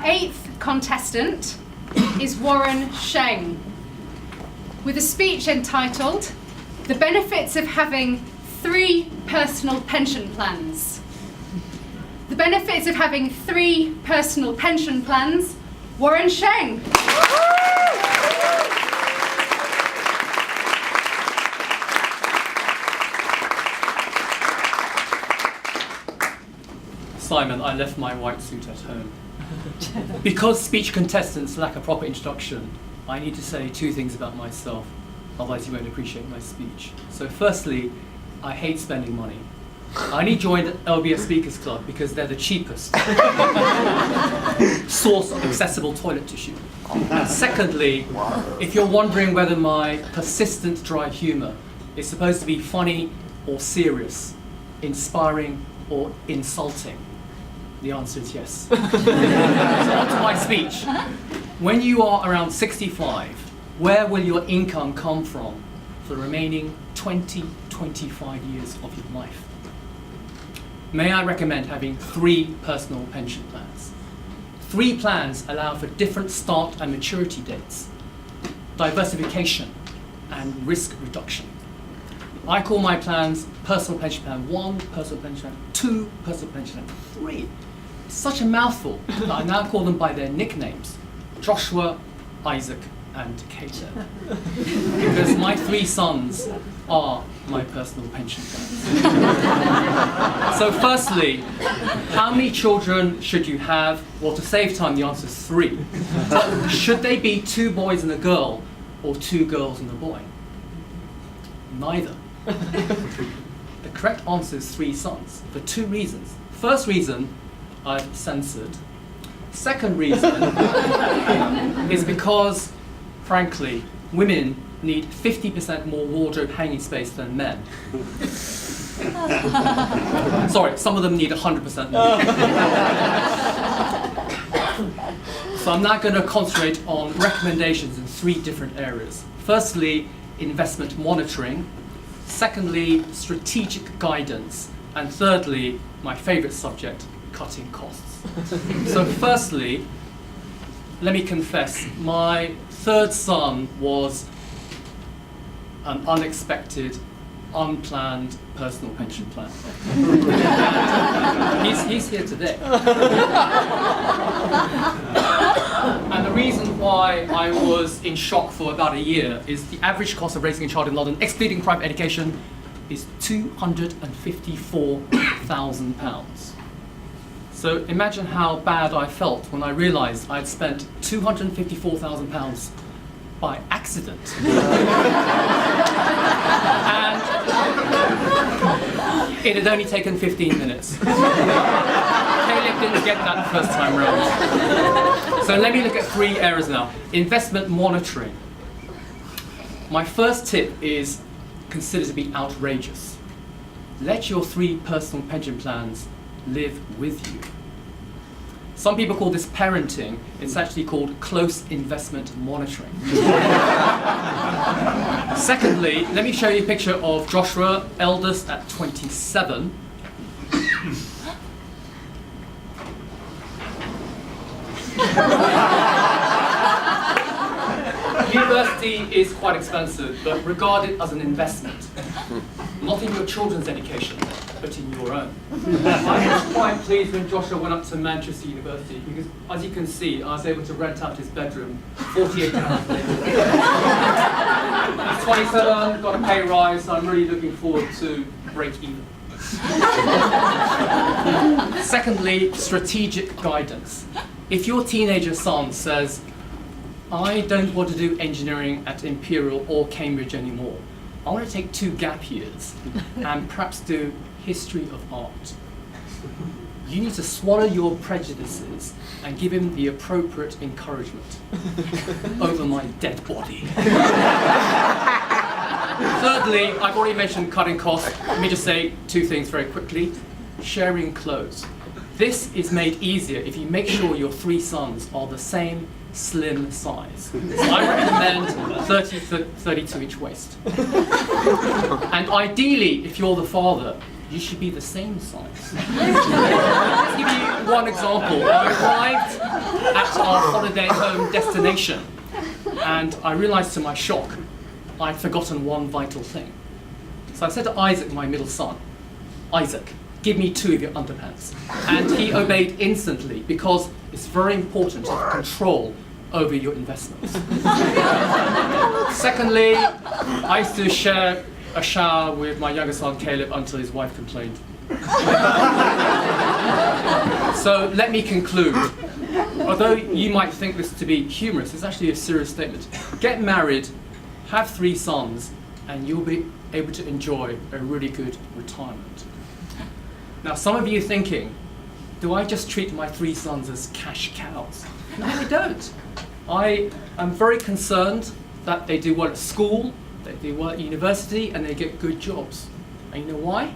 eighth contestant is Warren Sheng, with a speech entitled, "The Benefits of Having 3 Personal Pension Plans." The benefits of having 3 personal pension plans, Warren Sheng. Simon, I left my white suit at home. Because speech contestants lack a proper introduction, I need to say 2 things about myself, otherwise you won't appreciate my speech. So firstly, I hate spending money. I only joined LBS Speakers Club because they're the cheapest source of accessible toilet tissue. And secondly, if you're wondering whether my persistent dry humour is supposed to be funny or serious, inspiring or insulting, the answer is yes. So on to my speech. When you are around 65, where will your income come from for the remaining 20-25 years of your life? May I recommend having 3 personal pension plans? 3 plans allow for different start and maturity dates, diversification, and risk reduction. I call my plans Personal Pension Plan 1, Personal Pension Plan 2, Personal Pension Plan 3. It's such a mouthful that I now call them by their nicknames, Joshua, Isaac, and Cato. Because my 3 sons are my personal pension plans. So firstly, how many children should you have? Well, to save time, the answer is 3. But should they be 2 boys and a girl, or 2 girls and a boy? Neither. The correct answer is 3 sons, for 2 reasons. First reason, I've censored. Second reason is because, frankly, women need 50% more wardrobe hanging space than men. Sorry, some of them need 100% more. So I'm now going to concentrate on recommendations in 3 different areas. Firstly, investment monitoring. Secondly, strategic guidance. And thirdly, my favourite subject, cutting costs. So firstly, let me confess, my 3rd son was an unexpected, unplanned personal pension plan. He's here today. And the reason why I was in shock for about a year is the average cost of raising a child in London, excluding private education, is £254,000. So imagine how bad I felt when I realised I'd spent £254,000 by accident. And it had only taken 15 minutes. Caleb didn't get that the first time round. So let me look at 3 areas now. Investment monitoring. My first tip is considered to be outrageous. Let your 3 personal pension plans live with you. Some people call this parenting. It's actually called close investment monitoring. Secondly, let me show you a picture of Joshua, eldest at 27. University is quite expensive, but regard it as an investment. Not in your children's education, but in your own. I was quite pleased when Joshua went up to Manchester University, because as you can see, I was able to rent out his bedroom 48 hours later. He's 27, got a pay rise, so I'm really looking forward to break even. Secondly, strategic guidance. If your teenager son says, I don't want to do engineering at Imperial or Cambridge anymore, I want to take 2 gap years and perhaps do history of art. You need to swallow your prejudices and give him the appropriate encouragement over my dead body. Thirdly, I've already mentioned cutting costs. Let me just say 2 things very quickly. Sharing clothes. This is made easier if you make sure your 3 sons are the same slim size. So I recommend 30-32 inch waist. And ideally, if you're the father, you should be the same size. Let's give you one example. I arrived to our holiday home destination, and I realized to my shock, I'd forgotten one vital thing. So I said to Isaac, my middle son, Isaac, give me 2 of your underpants. And he obeyed instantly, because it's very important to have control over your investments. Secondly, I used to share a shower with my younger son Caleb until his wife complained. So let me conclude. Although you might think this to be humorous, it's actually a serious statement. Get married, have 3 sons, and you'll be able to enjoy a really good retirement. Now, some of you are thinking, do I just treat my 3 sons as cash cows? No, I don't. I am very concerned that they do well at school, they do well at university, and they get good jobs. And you know why?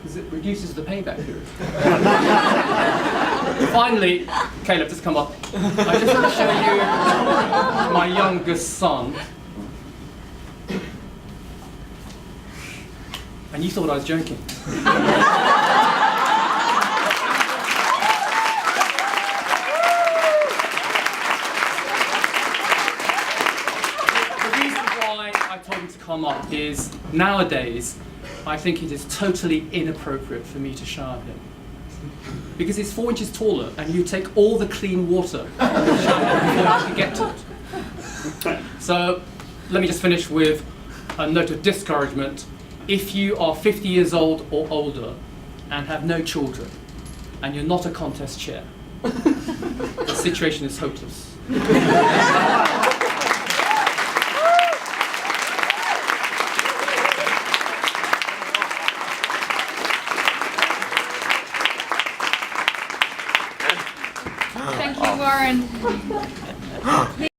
Because it reduces the payback period. Finally, Caleb, just come up. I just want to show you my youngest son. And you thought I was joking. The reason why I told him to come up is, nowadays, I think it is totally inappropriate for me to shower him. Because he's 4 inches taller, and you take all the clean water in the shower before you can get to it. So, let me just finish with a note of discouragement. If you are 50 years old or older and have no children, and you're not a contest chair, the situation is hopeless. Thank you, Warren.